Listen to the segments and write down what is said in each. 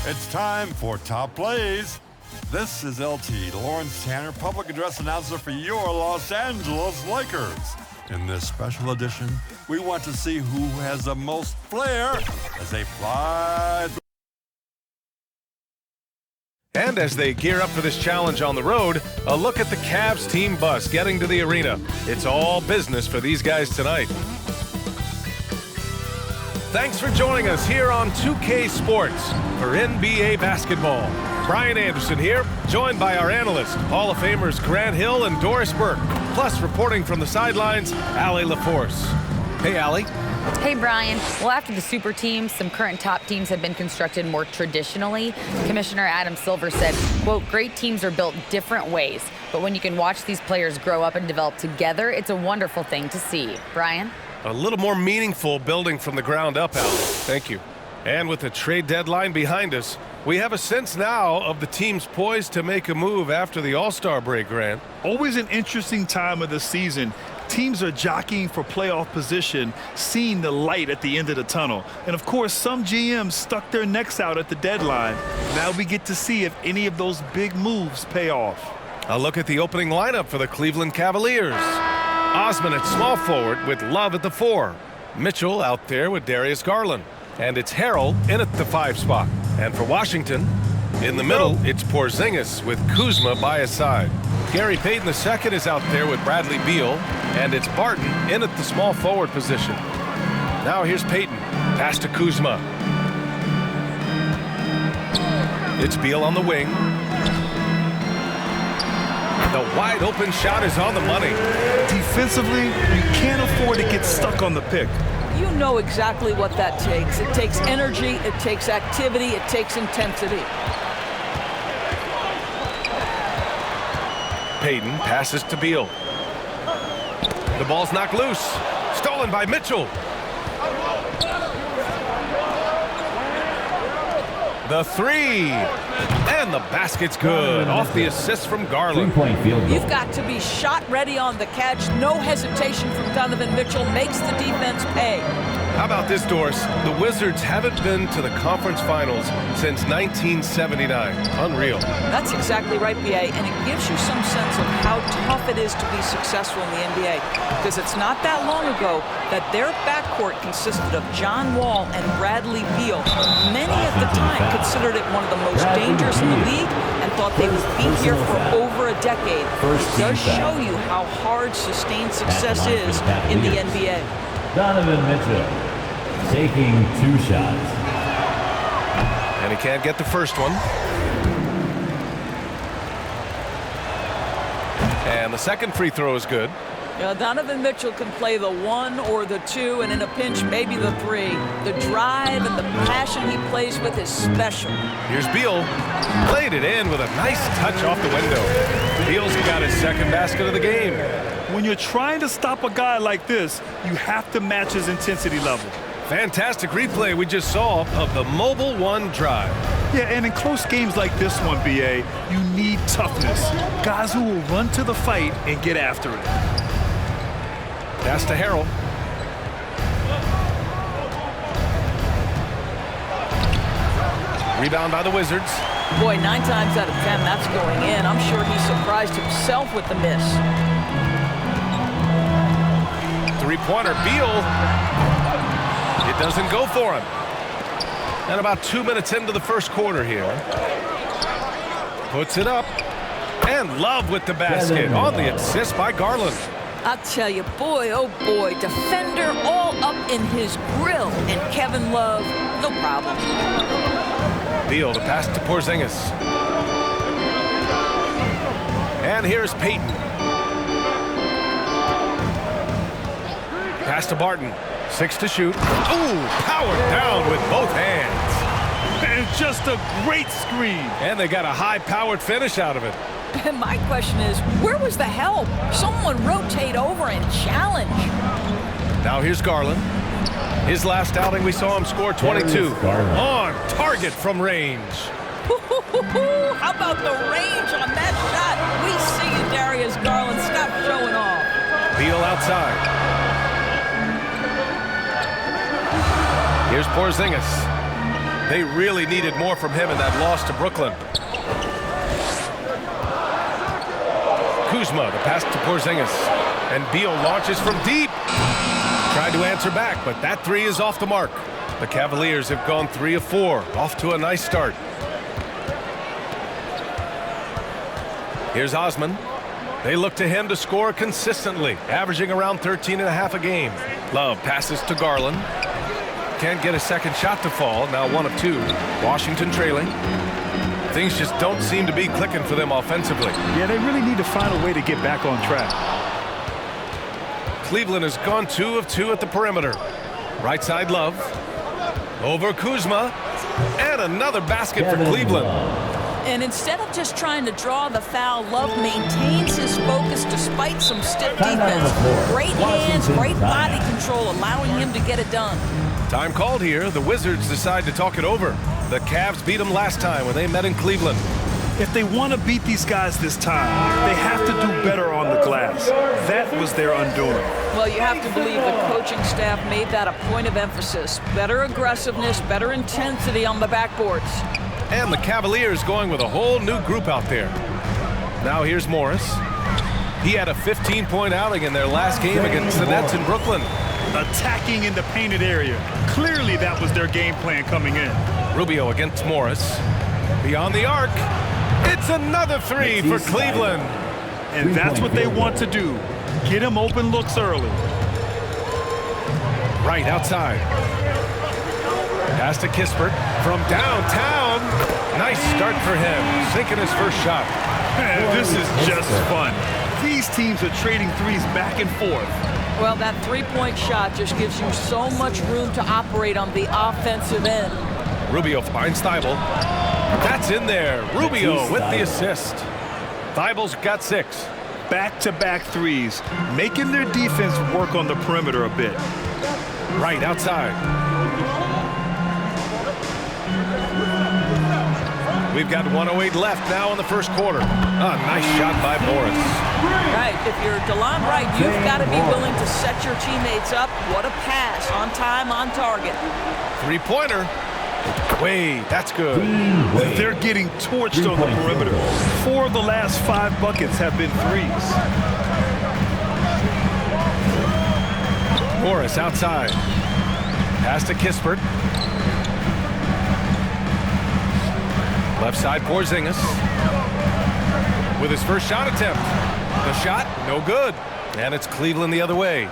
It's time for Top Plays. This is LT, Lawrence Tanner, public address announcer for your Los Angeles Lakers. In this special edition, we want to see who has the most flair as they fly. And as they gear up for this challenge on the road, a look at the Cavs team bus getting to the arena. It's all business for these guys tonight. Thanks for joining us here on 2K Sports for NBA basketball. Brian Anderson here, joined by our analysts, Hall of Famers Grant Hill and Doris Burke. Plus, reporting from the sidelines, Allie LaForce. Hey, Allie. Hey, Brian. Well, after the super teams, some current top teams have been constructed more traditionally. Commissioner Adam Silver said, quote, great teams are built different ways, but when you can watch these players grow up and develop together, it's a wonderful thing to see. Brian? A little more meaningful building from the ground up, Allie. Thank you. And with the trade deadline behind us, we have a sense now of the teams poised to make a move after the All-Star break, Grant. Always an interesting time of the season. Teams are jockeying for playoff position, seeing the light at the end of the tunnel. And of course, some GMs stuck their necks out at the deadline. Now we get to see if any of those big moves pay off. A look at the opening lineup for the Cleveland Cavaliers. Osman at small forward with Love at the 4. Mitchell out there with Darius Garland. And it's Harrell in at the 5 spot. And for Washington, in the middle, it's Porzingis with Kuzma by his side. Gary Payton II is out there with Bradley Beal. And it's Barton in at the small forward position. Now here's Payton. Pass to Kuzma. It's Beal on the wing. The wide open shot is on the money. Defensively, you can't afford to get stuck on the pick. You know exactly what that takes. It takes energy, it takes activity, it takes intensity. Payton passes to Beal. The ball's knocked loose. Stolen by Mitchell. The 3. And the basket's good. Off the assist from Garland. You've got to be shot ready on the catch. No hesitation from Donovan Mitchell. Makes the defense pay. How about this, Doris? The Wizards haven't been to the conference finals since 1979. Unreal. That's exactly right, B.A., and it gives you some sense of how tough it is to be successful in the NBA. Because it's not that long ago that their backcourt consisted of John Wall and Bradley Beal. Many at the time considered it one of the most dangerous in the league and thought they would be here for over a decade. It does show you how hard sustained success is in the NBA. Donovan Mitchell taking 2 shots. And he can't get the first one. And the second free throw is good. Donovan Mitchell can play the 1 or the 2, and in a pinch, maybe the 3. The drive and the passion he plays with is special. Here's Beal. Played it in with a nice touch off the window. Beal's got his second basket of the game. When you're trying to stop a guy like this, you have to match his intensity level. Fantastic replay we just saw of the Mobile 1 drive. Yeah, and in close games like this one, B.A., you need toughness. Guys who will run to the fight and get after it. Pass to Harrell. Rebound by the Wizards. Boy, 9 times out of 10, that's going in. I'm sure he surprised himself with the miss. Three-pointer, Beal. It doesn't go for him. And about 2 minutes into the first quarter here. Puts it up. And Love with the basket on the assist by Garland. I'll tell you, boy, oh boy, defender all up in his grill. And Kevin Love, no problem. Beal to pass to Porzingis. And here's Payton. Pass to Barton. 6 to shoot. Ooh, powered down with both hands. And just a great screen. And they got a high-powered finish out of it. And my question is, where was the help? Someone rotate over and challenge. Now here's Garland. His last outing, we saw him score 22. On target from range. How about the range on that shot? We see you, Darius Garland. Stop showing off. Beal outside. Here's Porzingis. They really needed more from him in that loss to Brooklyn. Kuzma, the pass to Porzingis. And Beal launches from deep. Tried to answer back, but that three is off the mark. The Cavaliers have gone 3 of 4, off to a nice start. Here's Osman. They look to him to score consistently, averaging around 13.5 a game. Love passes to Garland. Can't get a second shot to fall, now 1 of 2. Washington trailing. Things just don't seem to be clicking for them offensively. Yeah, they really need to find a way to get back on track. Cleveland has gone 2 of 2 at the perimeter. Right side Love. Over Kuzma. And another basket for Cleveland. And instead of just trying to draw the foul, Love maintains his focus despite some stiff defense. Great hands, great body control, allowing him to get it done. Time called here. The Wizards decide to talk it over. The Cavs beat them last time when they met in Cleveland. If they want to beat these guys this time, they have to do better on the glass. That was their undoing. Well, you have to believe the coaching staff made that a point of emphasis. Better aggressiveness, better intensity on the backboards. And the Cavaliers going with a whole new group out there. Now here's Morris. He had a 15-point outing in their last game against the Nets in Brooklyn. Attacking in the painted area. Clearly that was their game plan coming in. Rubio against Morris. Beyond the arc. It's another three for Cleveland. And that's what they want to do. Get him open looks early. Right outside. Pass to Kispert from downtown. Nice start for him. Sinking his first shot. Man, this is just fun. These teams are trading threes back and forth. Well, that three-point shot just gives you so much room to operate on the offensive end. Rubio finds Thibault. That's in there. Rubio with the assist. Thibauld's got 6. Back-to-back threes, making their defense work on the perimeter a bit. Right outside. We've got 1:08 left now in the first quarter. A nice shot by Morris. Right, if you're DeLon Wright, you've got to be willing to set your teammates up. What a pass, on time, on target. Three-pointer. Wade, that's good. They're getting torched on the perimeter. 4 of the last 5 buckets have been threes. Morris outside. Pass to Kispert. Left side Porzingis. With his first shot attempt. The shot, no good. And it's Cleveland the other way.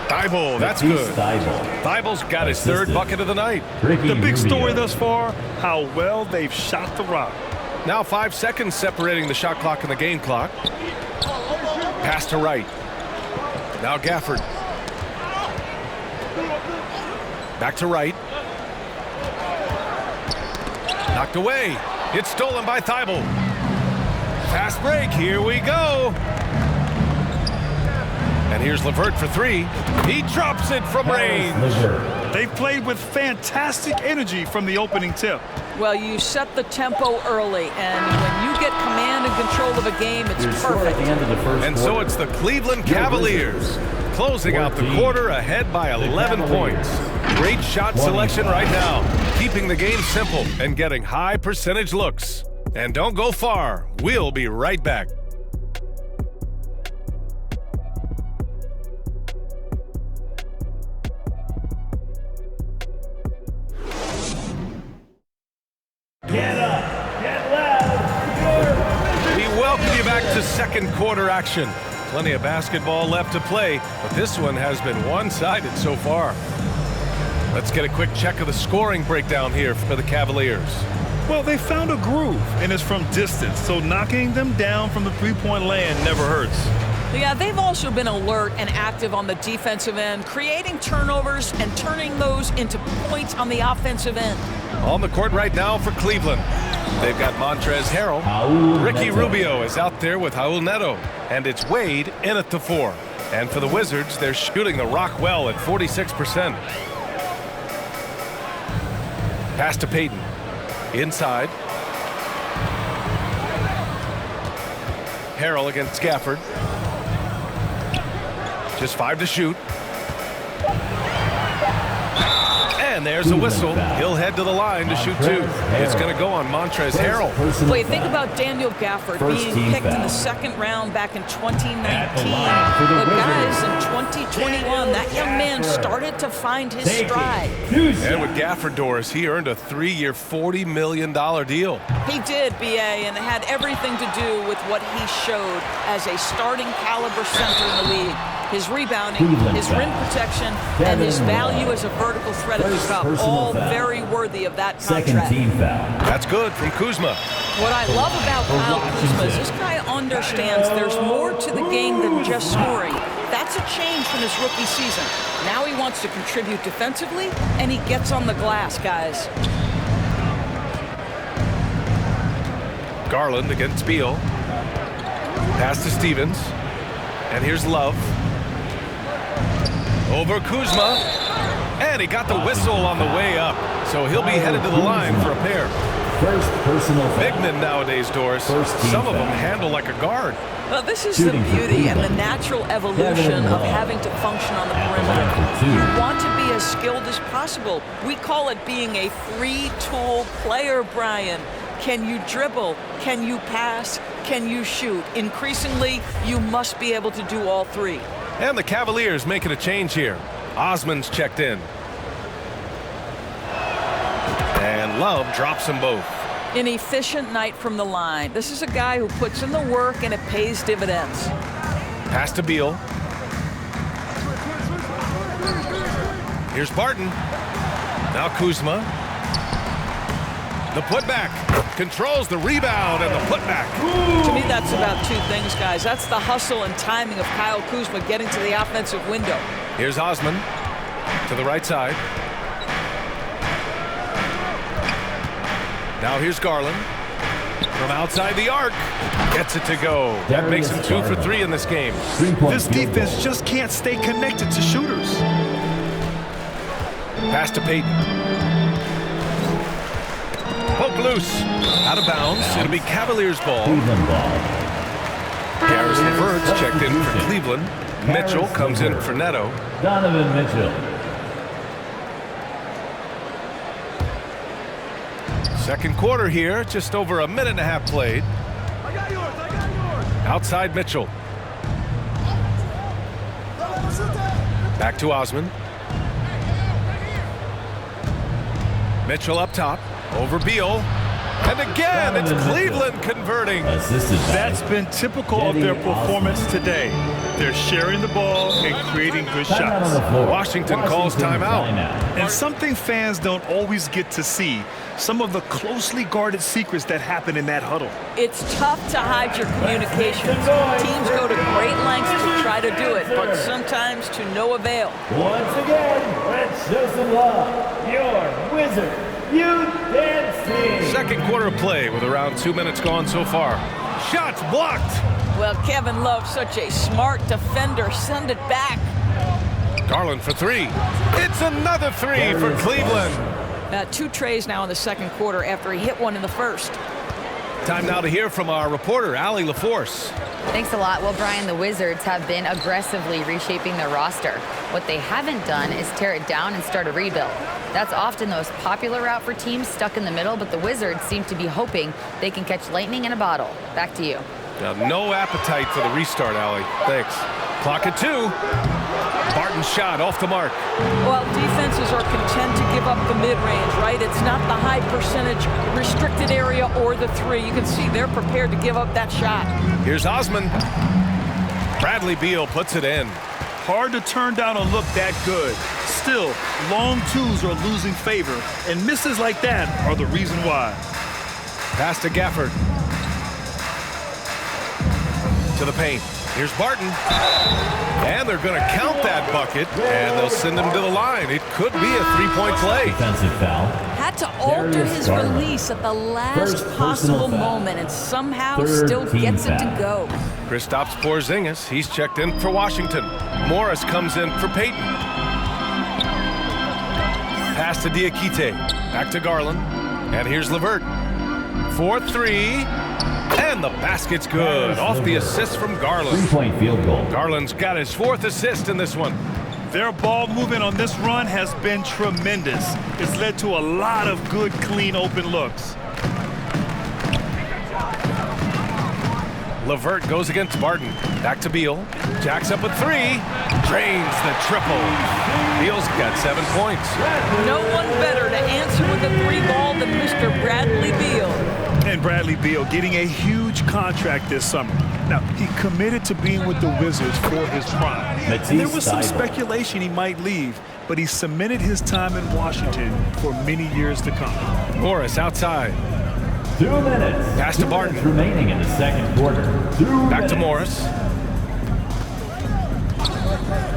Thibault, that's good. Thibault's got his 3rd bucket of the night. The big story thus far, how well they've shot the rock. Now 5 seconds separating the shot clock and the game clock. Pass to Wright. Now Gafford. Back to Wright. Knocked away. It's stolen by Thibault. Fast break. Here we go. And here's LeVert for 3. He drops it from range. They've played with fantastic energy from the opening tip. Well, you set the tempo early, and when you get command and control of a game, it's perfect. And so it's the Cleveland Cavaliers closing out the quarter ahead by 11 points. Great shot selection right now, keeping the game simple and getting high percentage looks. And don't go far. We'll be right back. We welcome you back to second quarter action. Plenty of basketball left to play, but this one has been one-sided so far. Let's get a quick check of the scoring breakdown here for the Cavaliers. Well, they found a groove, and it's from distance, so knocking them down from the three-point land never hurts. Yeah, they've also been alert and active on the defensive end, creating turnovers and turning those into points on the offensive end. On the court right now for Cleveland, they've got Montrezl Harrell. Ricky Rubio is out there with Raul Neto, and it's Wade in at the 4. And for the Wizards, they're shooting the rock well at 46%. Pass to Payton. Inside. Harrell against Gafford. Just 5 to shoot. And there's a whistle. He'll head to the line to shoot two. It's going to go on Montrezl Harrell. Wait, think about Daniel Gafford being picked in the second round back in 2019. But guys, in 2021, that young man started to find his stride. And with Gafford, Doris, he earned a 3-year, $40 million deal. He did, B.A., and it had everything to do with what he showed as a starting caliber center in the league. His rebounding, his rim protection, and his value as a vertical threat at the cup, all very worthy of that contract. That's good from Kuzma. What I love about Kyle Kuzma is this guy understands there's more to the game than just scoring. That's a change from his rookie season. Now he wants to contribute defensively, and he gets on the glass, guys. Garland against Beal. Pass to Stevens. And here's Love. Over Kuzma. And he got the whistle on the way up. So he'll be headed to the line for a pair. First personal foul. Big men nowadays, Doris. Some of them handle like a guard. Well, this is the beauty and the natural evolution of having to function on the perimeter. You want to be as skilled as possible. We call it being a three-tool player, Brian. Can you dribble? Can you pass? Can you shoot? Increasingly, you must be able to do all three. And the Cavaliers making a change here. Osman's checked in. And Love drops them both. An efficient night from the line. This is a guy who puts in the work and it pays dividends. Pass to Beal. Here's Barton. Now Kuzma. The putback. Controls the rebound and the putback. To me, that's about two things, guys. That's the hustle and timing of Kyle Kuzma getting to the offensive window. Here's Osman to the right side. Now here's Garland from outside the arc. Gets it to go. That makes him 2 for 3 in this game. This defense just can't stay connected to shooters. Pass to Payton. Poke loose. Out of bounds. It'll be Cavaliers ball. Harris LeVert's checked in for Cleveland. Mitchell comes in for Neto. Donovan Mitchell. Second quarter here, just over a minute and a half played. I got yours. Outside Mitchell. Back to Osman. Mitchell up top. Over Beal. And again, it's Cleveland converting. That's been typical of their performance today. They're sharing the ball and creating good shots. Washington calls timeout. And something fans don't always get to see, some of the closely guarded secrets that happen in that huddle. It's tough to hide your communications. Teams go to great lengths to try to do it, but sometimes to no avail. Once again, let's show some love. Your Wizard. You dancing. Second quarter of play with around 2 minutes gone so far. Shots blocked. Well, Kevin Love, such a smart defender. Send it back. Garland for 3. It's another 3 for Cleveland. 2 trays now in the second quarter after he hit one in the first. Time now to hear from our reporter, Allie LaForce. Thanks a lot. Well, Brian, the Wizards have been aggressively reshaping their roster. What they haven't done is tear it down and start a rebuild. That's often the most popular route for teams stuck in the middle, but the Wizards seem to be hoping they can catch lightning in a bottle. Back to you. No appetite for the restart, Allie. Thanks. Clock at 2. Barton's shot off the mark. Well, defenses are content to give up the mid-range, right? It's not the high percentage restricted area or the 3. You can see they're prepared to give up that shot. Here's Osman. Bradley Beal puts it in. Hard to turn down a look that good. Still, long 2s are losing favor, and misses like that are the reason why. Pass to Gafford. To the paint. Here's Barton. And they're going to count that bucket, and they'll send him to the line. It could be a 3-point play. Defensive foul. Had to alter his release at the last possible moment, and somehow still gets it to go. Kristaps Porzingis, he's checked in for Washington. Morris comes in for Payton. Pass to Diakite. Back to Garland. And here's LeVert. 4-3. And the basket's good. Off the assist from Garland. 3-point field goal. Garland's got his 4th assist in this one. Their ball movement on this run has been tremendous. It's led to a lot of good, clean, open looks. LeVert goes against Barton. Back to Beal. Jacks up with 3. Drains the triple. Beal's got 7 points. No one better to answer with a 3 ball than Mr. Bradley Beal. And Bradley Beal getting a huge contract this summer. Now, he committed to being with the Wizards for his prime. And there was some speculation he might leave, but he cemented his time in Washington for many years to come. Morris outside. 2 minutes. Pass to Barton. Remaining in the second quarter. Back to Morris.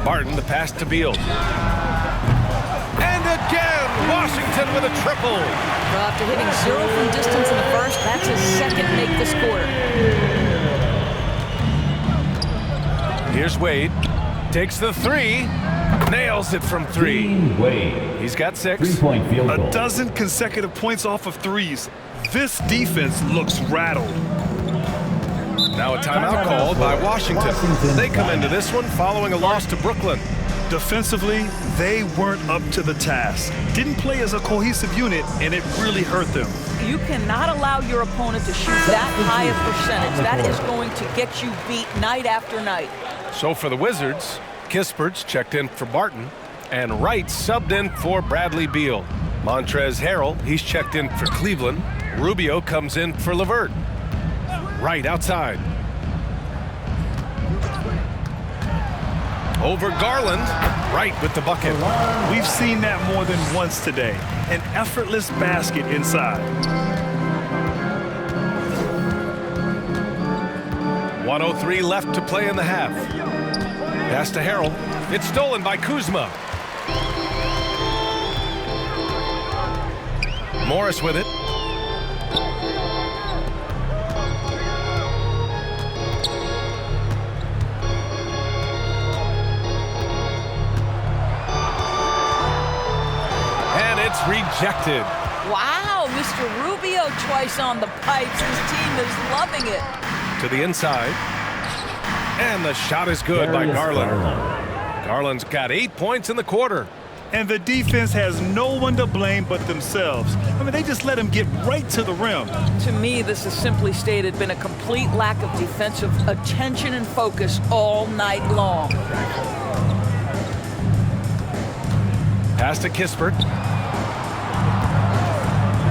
Barton, the pass to Beal. And again, Washington with a triple. Well, after hitting 0 from distance in the first, that's his second make this quarter. Here's Wade. Takes the 3. Nails it from 3. Wade. He's got 6. 3-point field goal. A dozen consecutive points off of threes. This defense looks rattled. Now a timeout called by Washington. They come into this one following a loss to Brooklyn. Defensively, they weren't up to the task. Didn't play as a cohesive unit, and it really hurt them. You cannot allow your opponent to shoot that high a percentage. That is going to get you beat night after night. So for the Wizards, Kispert's checked in for Barton, and Wright subbed in for Bradley Beal. Montrezl Harrell, he's checked in for Cleveland. Rubio comes in for LeVert. Wright outside. Over Garland. Wright with the bucket. We've seen that more than once today. An effortless basket inside. 1:03 left to play in the half. Pass to Harrell. It's stolen by Kuzma. Morris with it. And it's rejected. Wow, Mr. Rubio twice on the pipes. His team is loving it. To the inside. And the shot is good by Garland. Garland's got 8 points in the quarter. And the defense has no one to blame but themselves. I mean, they just let him get right to the rim. To me, this has simply stated been a complete lack of defensive attention and focus all night long. Pass to Kispert.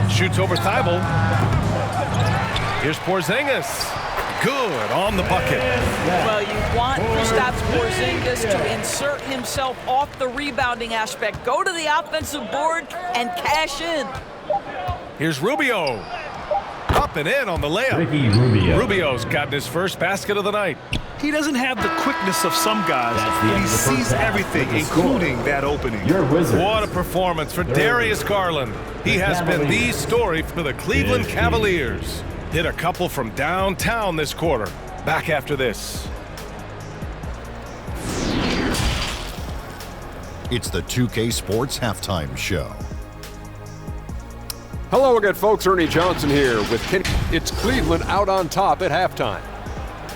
Shoots over Thibault. Here's Porzingis. Good on the bucket. Well, you want Kristaps Porzingis to insert himself off the rebounding aspect. Go to the offensive board and cash in. Here's Rubio. Up and in on the layup. Ricky Rubio. Rubio's gotten his first basket of the night. He doesn't have the quickness of some guys, but he sees everything, including that opening. Your Wizards. What a performance for Darius Garland. He has been the story for the Cleveland Cavaliers. Hit a couple from downtown this quarter. Back after this. It's the 2K Sports Halftime Show. Hello again, folks. Ernie Johnson here with Kenny. It's Cleveland out on top at halftime.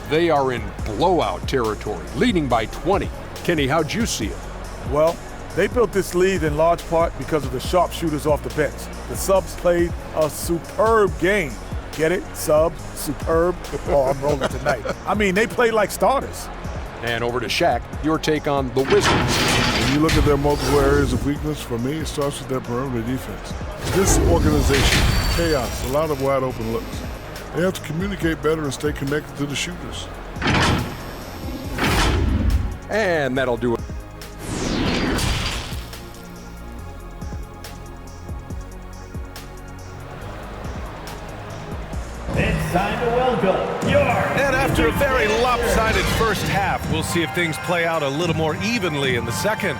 They are in blowout territory, leading by 20. Kenny, how'd you see it? Well, they built this lead in large part because of the sharpshooters off the bench. The subs played a superb game. Get it? Sub, superb. Oh, I'm rolling tonight. I mean, they played like starters. And over to Shaq, your take on the Wizards. When you look at their multiple areas of weakness, for me, it starts with their perimeter defense. This organization, chaos, a lot of wide open looks. They have to communicate better and stay connected to the shooters. And that'll do it. It's time to welcome your... And after a very lopsided first half, we'll see if things play out a little more evenly in the second.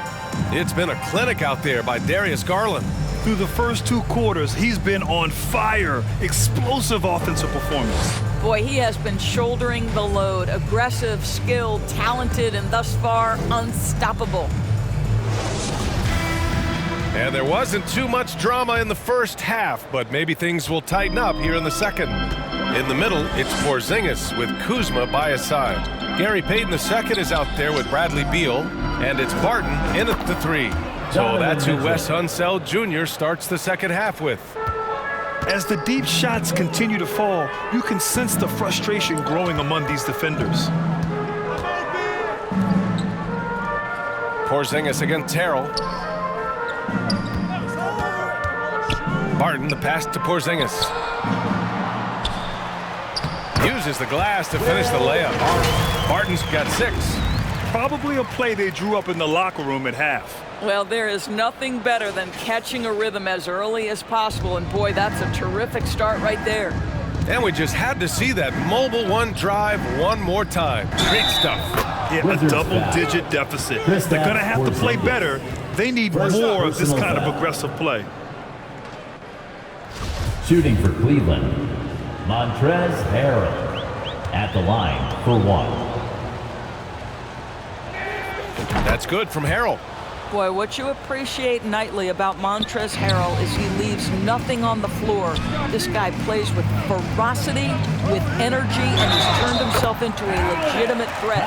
It's been a clinic out there by Darius Garland. Through the first 2 quarters, he's been on fire. Explosive offensive performance. Boy, he has been shouldering the load. Aggressive, skilled, talented, and thus far, unstoppable. And there wasn't too much drama in the first half, but maybe things will tighten up here in the second. In the middle, it's Porzingis with Kuzma by his side. Gary Payton II is out there with Bradley Beal. And it's Barton in at the 3. So that's who Wes Unseld Jr. starts the second half with. As the deep shots continue to fall, you can sense the frustration growing among these defenders. Porzingis against Harrell. Barton, the pass to Porzingis. Uses the glass to finish the layup. Barton's got 6. Probably a play they drew up in the locker room at half. Well, there is nothing better than catching a rhythm as early as possible, and boy, that's a terrific start right there. And we just had to see that mobile one drive one more time. Great stuff. Yeah, a double-digit deficit. They're going to have to play better. They need more of this kind of aggressive play. Shooting for Cleveland, Montrezl Harrell at the line for 1. That's good from Harrell. Boy, what you appreciate nightly about Montrezl Harrell is he leaves nothing on the floor. This guy plays with ferocity, with energy, and he's turned himself into a legitimate threat.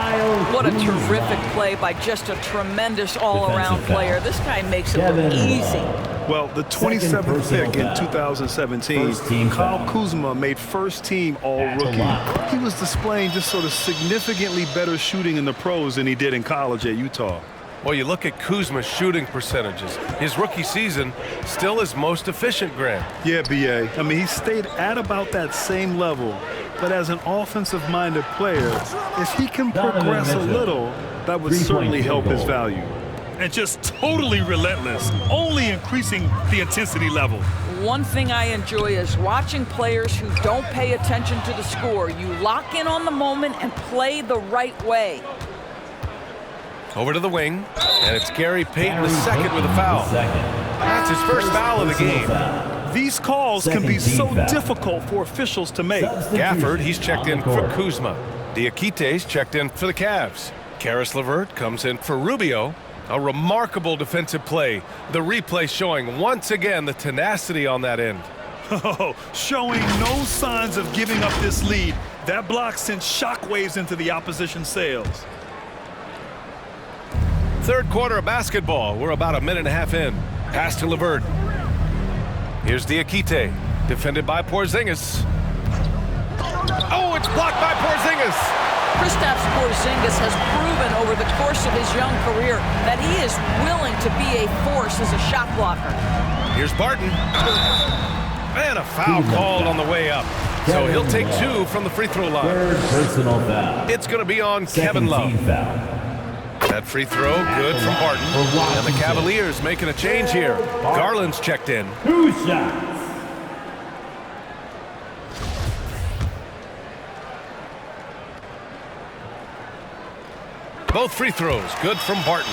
What a terrific play by just a tremendous all-around player. This guy makes it look easy. Well, the 27th pick in 2017, Kyle Kuzma made first-team All-Rookie. He was displaying just sort of significantly better shooting in the pros than he did in college at Utah. Well, you look at Kuzma's shooting percentages. His rookie season, still his most efficient, Grant. Yeah, B.A. I mean, he stayed at about that same level. But as an offensive-minded player, if he can progress a little, that would certainly help his value. And just totally relentless, only increasing the intensity level. One thing I enjoy is watching players who don't pay attention to the score. You lock in on the moment and play the right way. Over to the wing, and it's Gary Payton II with a foul. That's his first foul of the game. These calls can be so difficult for officials to make. Gafford, he's checked in for Kuzma. Diakité's checked in for the Cavs. Karis LeVert comes in for Rubio. A remarkable defensive play. The replay showing once again the tenacity on that end. Oh, showing no signs of giving up this lead. That block sent shockwaves into the opposition sails. Third quarter of basketball. We're about a minute and a half in. Pass to LeVert. Here's Diakité, defended by Porzingis. Oh, it's blocked by Porzingis. Kristaps Porzingis has proven over the course of his young career that he is willing to be a force as a shot blocker. Here's Barton. And a foul called on the way up. So he'll take 2 from the free throw line. Personal foul. It's going to be on Kevin Love. That free throw, good from Barton. And the Cavaliers making a change here. Garland's checked in. 2 shots. Both free throws, good from Barton.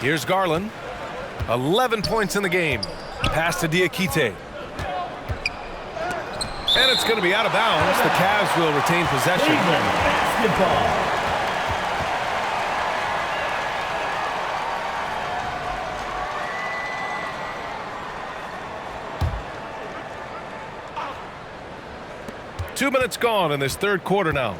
Here's Garland. 11 points in the game. Pass to Diakité. And it's going to be out of bounds. The Cavs will retain possession. Basketball. Two minutes gone in this third quarter now.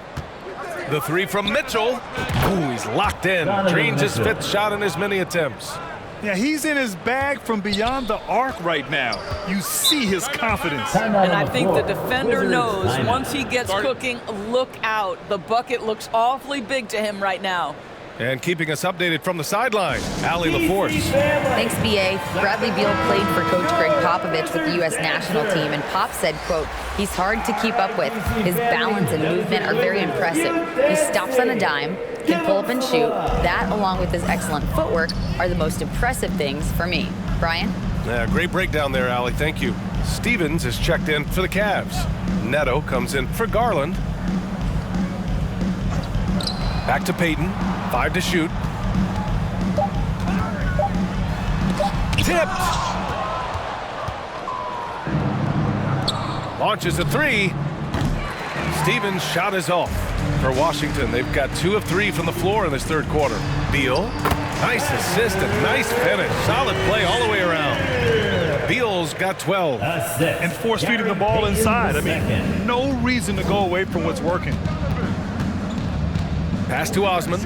The three from Mitchell. Ooh, he's locked in. Drains his 5th shot in as many attempts. Yeah, he's in his bag from beyond the arc right now. You see his confidence. And I think the defender knows once he gets cooking, look out. The bucket looks awfully big to him right now. And keeping us updated from the sideline, Allie LaForce. Thanks, B.A. Bradley Beal played for Coach Greg Popovich with the U.S. national team, and Pop said, quote, he's hard to keep up with. His balance and movement are very impressive. He stops on a dime, can pull up and shoot. That, along with his excellent footwork, are the most impressive things for me. Brian? Yeah, great breakdown there, Allie. Thank you. Stevens is checked in for the Cavs. Neto comes in for Garland. Back to Payton. 5 to shoot. Tipped. Launches a 3. Stevens' shot is off for Washington. They've got 2 of 3 from the floor in this third quarter. Beal, nice assist and nice finish. Solid play all the way around. Beal's got 12. And force feeding the ball inside. I mean, no reason to go away from what's working. Pass to Osman.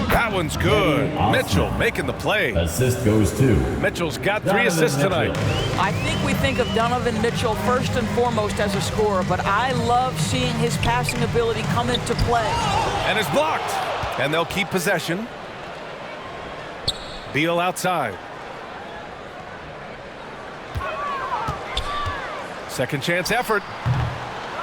That one's good. Mitchell making the play. Assist goes to Mitchell's got 3 assists tonight. I think we think of Donovan Mitchell first and foremost as a scorer, but I love seeing his passing ability come into play. And it's blocked. And they'll keep possession. Beal outside. Second chance effort.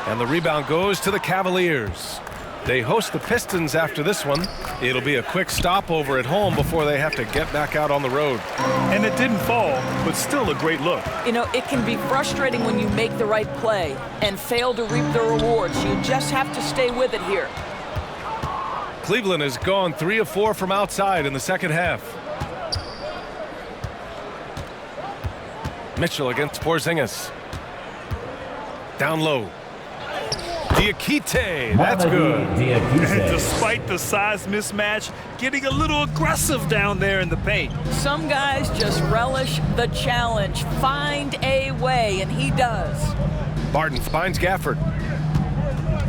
And the rebound goes to the Cavaliers. They host the Pistons after this one. It'll be a quick stopover at home before they have to get back out on the road. And it didn't fall, but still a great look. You know, it can be frustrating when you make the right play and fail to reap the rewards. You just have to stay with it here. Cleveland has gone 3 of 4 from outside in the second half. Mitchell against Porzingis. Down low. Diakite, that's good. And despite the size mismatch, getting a little aggressive down there in the paint. Some guys just relish the challenge. Find a way, and he does. Barton finds Gafford.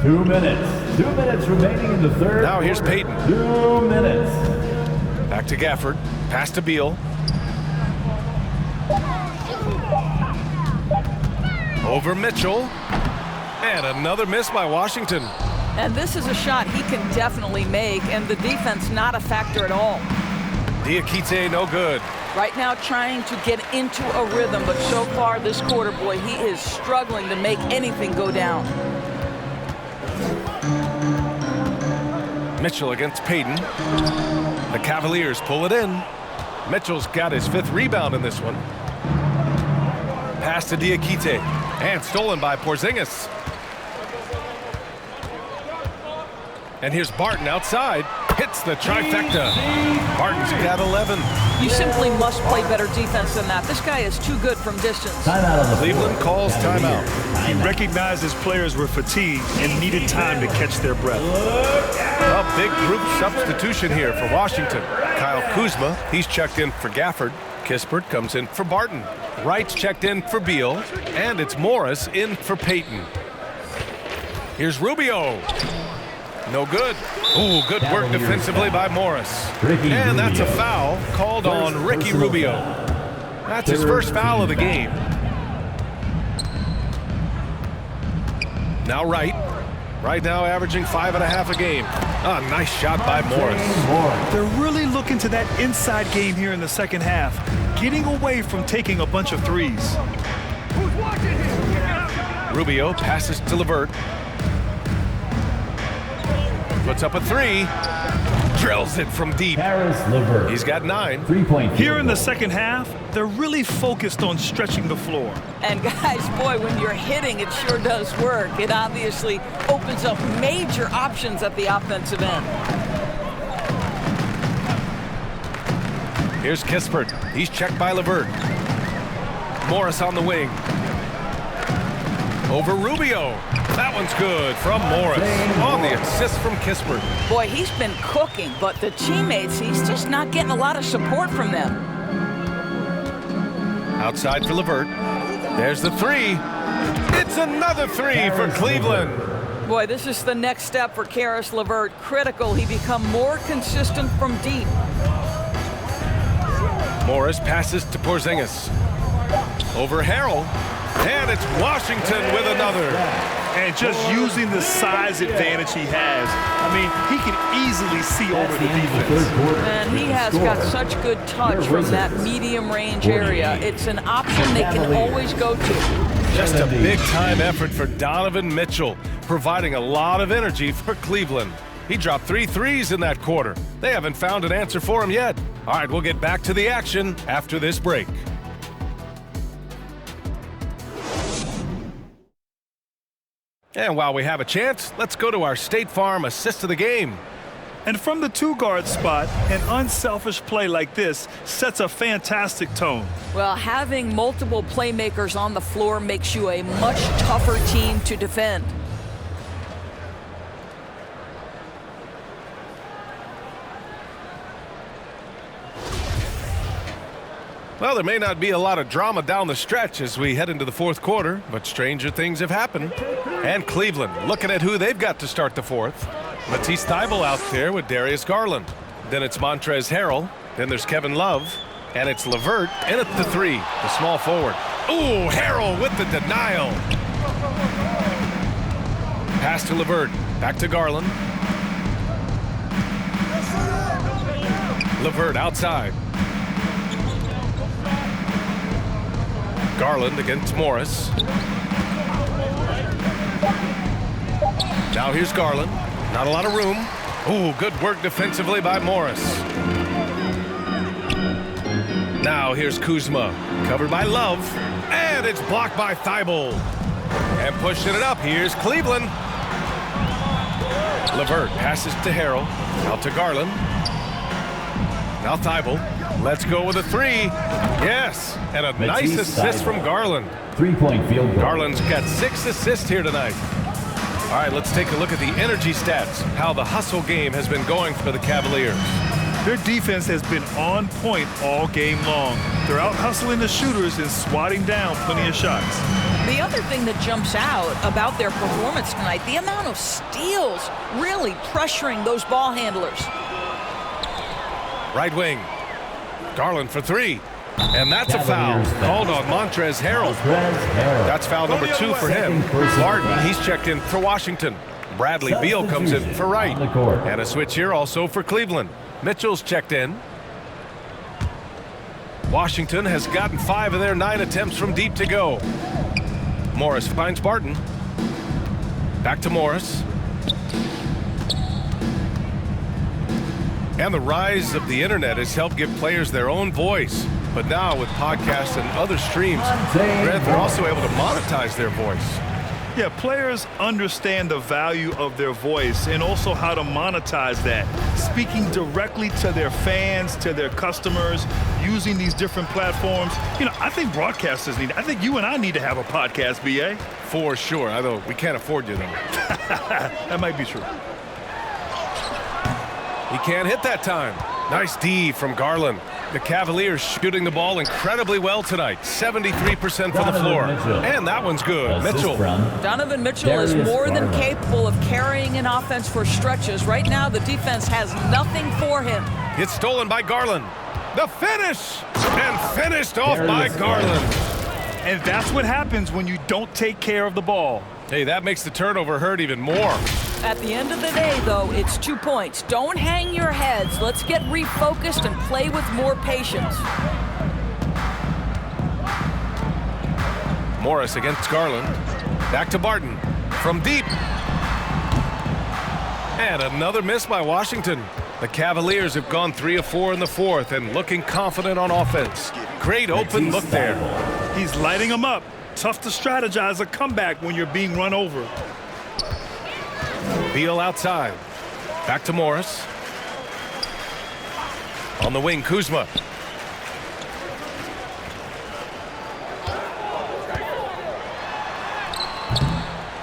2 minutes. 2 minutes remaining in the third. Now here's Payton. 2 minutes. Back to Gafford. Pass to Beal. Over Mitchell. And another miss by Washington. And this is a shot he can definitely make, and the defense not a factor at all. Diakite no good. Right now trying to get into a rhythm, but so far this quarter, boy, he is struggling to make anything go down. Mitchell against Payton. The Cavaliers pull it in. Mitchell's got his 5th rebound in this one. Pass to Diakite. And stolen by Porzingis. And here's Barton outside. Hits the trifecta. Barton's got 11. You simply must play better defense than that. This guy is too good from distance. Cleveland calls timeout. He recognized his players were fatigued and needed time to catch their breath. A big group substitution here for Washington. Kyle Kuzma, he's checked in for Gafford. Kispert comes in for Barton. Wright's checked in for Beal. And it's Morris in for Payton. Here's Rubio. No good. Ooh, good work defensively by Morris. And that's a foul called on Ricky Rubio. That's his first foul of the game. Now Wright. Right now averaging 5.5 a game. Ah, nice shot by Morris. They're really looking to that inside game here in the second half, getting away from taking a bunch of threes. Rubio passes to LeVert. Puts up a 3. Drills it from deep. He's got 9. 3-point. Here in the second half, they're really focused on stretching the floor. And guys, boy, when you're hitting, it sure does work. It obviously opens up major options at the offensive end. Here's Kispert. He's checked by LeVert. Morris on the wing. Over Rubio. That one's good from Morris on the assist from Kispert. Boy, he's been cooking, but the teammates, he's just not getting a lot of support from them. Outside for LeVert. There's the 3. It's another 3 for Cleveland. Boy, this is the next step for Caris LeVert. Critical, he become more consistent from deep. Morris passes to Porzingis. Over Harrell. And it's Washington with another. And just using the size advantage he has. I mean, he can easily see over the defense. And he has got such good touch from that medium range area. It's an option they can always go to. Just a big-time effort for Donovan Mitchell, providing a lot of energy for Cleveland. He dropped 3 threes in that quarter. They haven't found an answer for him yet. All right, we'll get back to the action after this break. And while we have a chance, let's go to our State Farm assist of the game. And from the 2-guard spot, an unselfish play like this sets a fantastic tone. Well, having multiple playmakers on the floor makes you a much tougher team to defend. Well, there may not be a lot of drama down the stretch as we head into the fourth quarter, but stranger things have happened. And Cleveland looking at who they've got to start the fourth. Matisse Thybulle out there with Darius Garland. Then it's Montrezl Harrell. Then there's Kevin Love. And it's LeVert in at the 3, the small forward. Ooh, Harrell with the denial. Pass to LeVert. Back to Garland. LeVert outside. Garland against Morris. Now here's Garland. Not a lot of room. Ooh, good work defensively by Morris. Now here's Kuzma, covered by Love, and it's blocked by Thybulle. And pushing it up, here's Cleveland. LeVert passes to Harrell, out to Garland. Now Thybulle, let's go with a 3. Yes, and a nice assist from Garland. 3-point field goal. Garland's got 6 assists here tonight. All right, let's take a look at the energy stats, how the hustle game has been going for the Cavaliers. Their defense has been on point all game long. They're out hustling the shooters and swatting down plenty of shots. The other thing that jumps out about their performance tonight, the amount of steals really pressuring those ball handlers. Right wing. Garland for 3. And that's a foul called on Montrezl Harrell. That's foul number 2 for him. Barton, he's checked in for Washington. Bradley Beal comes in for Wright. And a switch here also for Cleveland. Mitchell's checked in. Washington has gotten 5 of their 9 attempts from deep to go. Morris finds Barton. Back to Morris. And the rise of the internet has helped give players their own voice. But now with podcasts and other streams, they're also able to monetize their voice. Yeah, players understand the value of their voice and also how to monetize that. Speaking directly to their fans, to their customers, using these different platforms. You know, I think broadcasters I think you and I need to have a podcast, B.A. For sure, although we can't afford you, though. That might be true. He can't hit that time. Nice D from Garland. The Cavaliers shooting the ball incredibly well tonight. 73% from the floor. And that one's good. Mitchell. Donovan Mitchell is more than capable of carrying an offense for stretches. Right now, the defense has nothing for him. It's stolen by Garland. The finish! And finished off by Garland. And that's what happens when you don't take care of the ball. Hey, that makes the turnover hurt even more. At the end of the day, though, it's 2 points. Don't hang your heads. Let's get refocused and play with more patience. Morris against Garland. Back to Barton. From deep. And another miss by Washington. The Cavaliers have gone 3 of 4 in the 4th and looking confident on offense. Great open look there. He's lighting them up. Tough to strategize a comeback when you're being run over. Beal outside. Back to Morris. On the wing, Kuzma.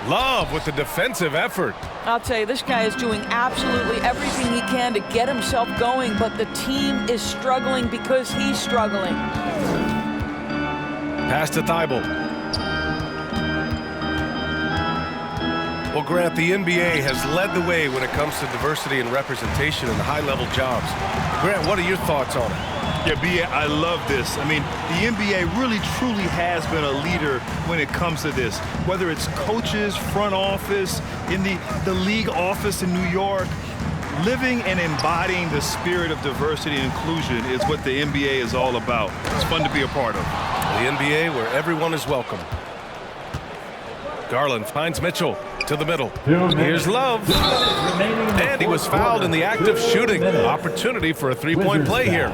Love with the defensive effort. I'll tell you, this guy is doing absolutely everything he can to get himself going, but the team is struggling because he's struggling. Pass to Thybulle. Well, Grant, the NBA has led the way when it comes to diversity and representation in high-level jobs. Grant, what are your thoughts on it? Yeah, B.A., I love this. I mean, the NBA really, truly has been a leader when it comes to this. Whether it's coaches, front office, in the league office in New York, living and embodying the spirit of diversity and inclusion is what the NBA is all about. It's fun to be a part of. The NBA where everyone is welcome. Garland finds Mitchell to the middle. Here's Love. And he was fouled in the act of shooting. Opportunity for a three-point play here.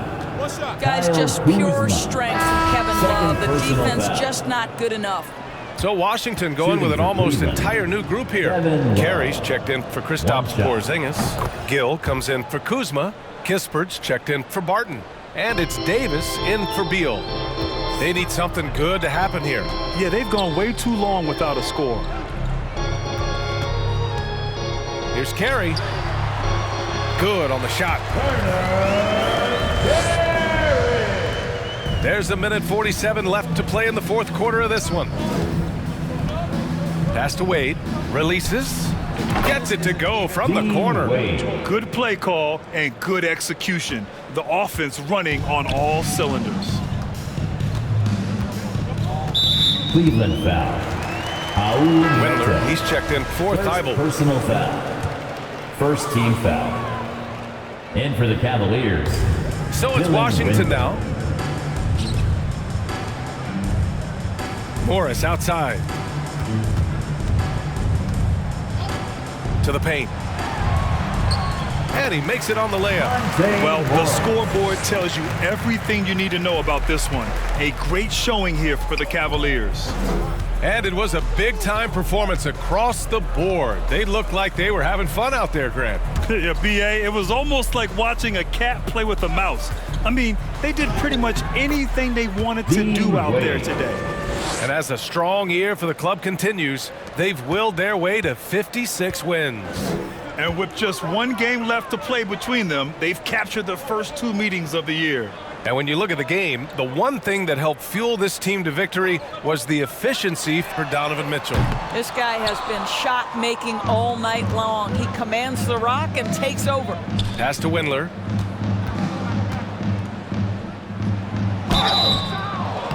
Guys, just pure strength from Kevin Love. The defense just not good enough. So Washington going with an almost entire new group here. Carey's checked in for Kristaps Porzingis. Gill comes in for Kuzma. Kispert's checked in for Barton. And it's Davis in for Beal. They need something good to happen here. Yeah, they've gone way too long without a score. Here's Carey. Good on the shot. There's a minute 47 left to play in the fourth quarter of this one. Pass to Wade. Releases. Gets it to go from the corner. Good play call and good execution. The offense running on all cylinders. Cleveland foul. Windler, he's checked in for Thibault. Personal foul. First team foul. In for the Cavaliers. So it's Washington now. Morris outside. To the paint. And he makes it on the layup. Well, the scoreboard tells you everything you need to know about this one. A great showing here for the Cavaliers. And it was a big-time performance across the board. They looked like they were having fun out there, Grant. Yeah, B.A., it was almost like watching a cat play with a mouse. I mean, they did pretty much anything they wanted to do out there today. And as a strong year for the club continues, they've willed their way to 56 wins. And with just one game left to play between them, they've captured the first 2 meetings of the year. And when you look at the game, the one thing that helped fuel this team to victory was the efficiency for Donovan Mitchell. This guy has been shot-making all night long. He commands the rock and takes over. Pass to Windler.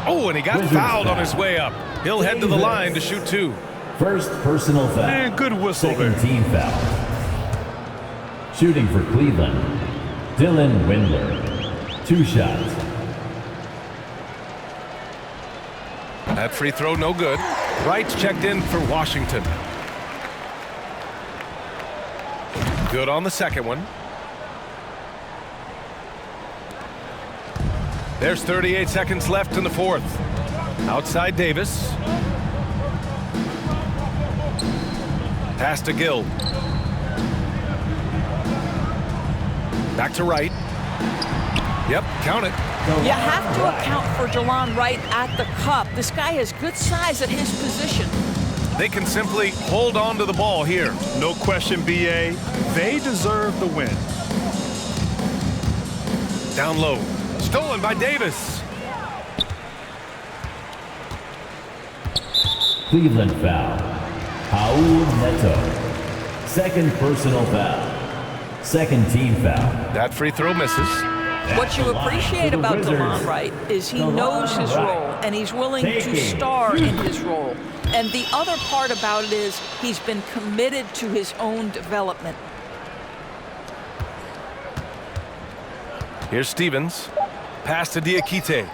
Oh, and he got fouled on his way up. He'll head to the line to shoot 2. First personal foul. And good whistle Second there. team foul. Shooting for Cleveland, Dylan Windler. 2 shots. That free throw no good. Wright's checked in for Washington. Good on the second one. There's 38 seconds left in the fourth. Outside Davis. Pass to Gill. Back to Wright. Yep, count it. You have to account for Delon Wright at the cup. This guy has good size at his position. They can simply hold on to the ball here. No question, B.A. They deserve the win. Down low. Stolen by Davis. Cleveland foul. Raul Neto. Second personal foul. Second team foul. That free throw misses. What you appreciate about Delon Wright is he knows his role, and he's willing to star in his role. And the other part about it is he's been committed to his own development. Here's Stevens. Pass to Diakite.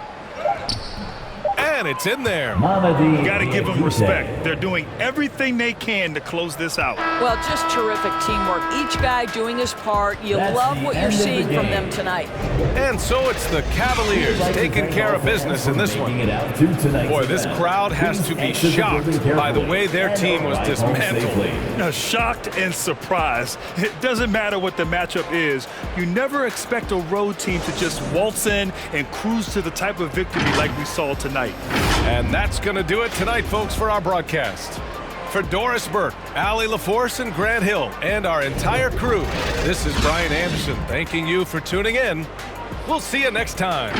And it's in there. Got to give them respect. They're doing everything they can to close this out. Well, just terrific teamwork. Each guy doing his part. You love what you're seeing from them tonight. And so it's the Cavaliers taking care of business in this one. Boy, this crowd has to be shocked by the way their team was dismantled. Shocked and surprised. It doesn't matter what the matchup is. You never expect a road team to just waltz in and cruise to the type of victory like we saw tonight. And that's going to do it tonight, folks, for our broadcast. For Doris Burke, Allie LaForce, and Grant Hill, and our entire crew, this is Brian Anderson thanking you for tuning in. We'll see you next time.